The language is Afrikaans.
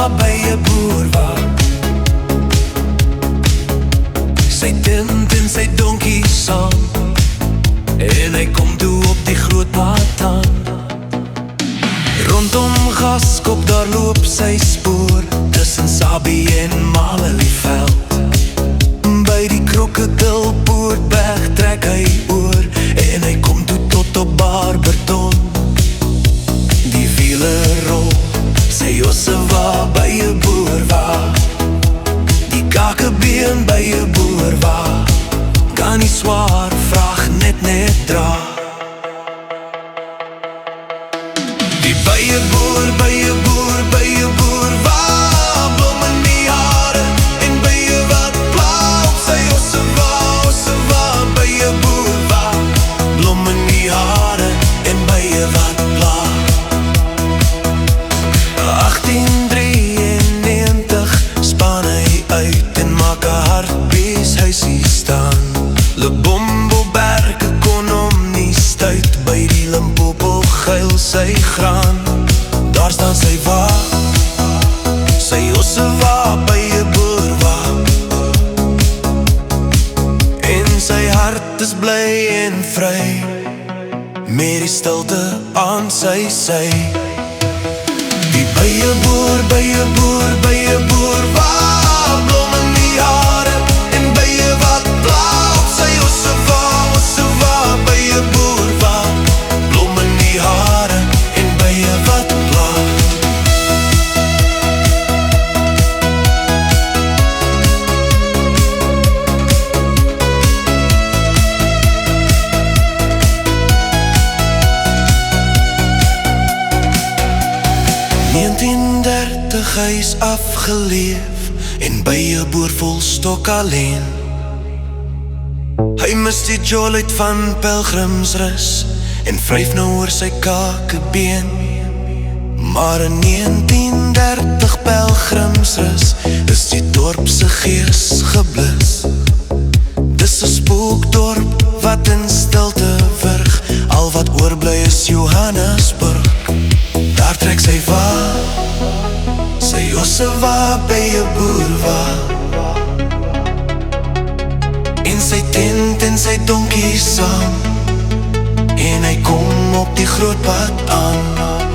waar by 'n boer waar. Sy tent en sy donkie saam, en hy kom toe op die groot pad aan. Rondom Gaskop daar loop sy spoor, tussen Sabie en Malelieveld. By die Krokodilpoortweg trek hy oor, en hy kom toe tot op Barberton. Die wiele rol, sy osse waar by 'n boer waar. Die kakebeen by 'n boer waar, kan nie swaar vraag net dra. Die by 'n boer, by 'n boer, by 'n boer waar, blom in die hare en by 'n wat pla op sy osse waar, by 'n boer waar, blom in die hare en by 'n wat pla. 1893 span hy uit en maak 'n hartbeeshuisie staan. Lebombo-berge kon hom nie stuit, by die Limpopo geil sy graan. Daar staan sy wa, sy osse wa by 'n boer wa, en sy hart is bly en vry, met die stilte aan sy sy. Die by 'n boer, by 'n boer, by 'n boer wa, blom in die hare en by 'n wat pla op sy osse wa, by 'n boer wa, blom in die hare en by 'n wat pla. Hy is afgeleef en by 'n boer volstok alleen. Hy mis die jolheid van pelgrimsrus en vryf nou oor sy kakebeen. Maar in 1930 pelgrimsrus is die dorp se gees geblus. Dis 'n spookdorp wat in stilte wurg, al wat oorbly is Johannesburg. Daar trek sy waar, sy osse wa by 'n boer wa, en sy tent en sy donkie saam, en hy kom op die groot pad aan.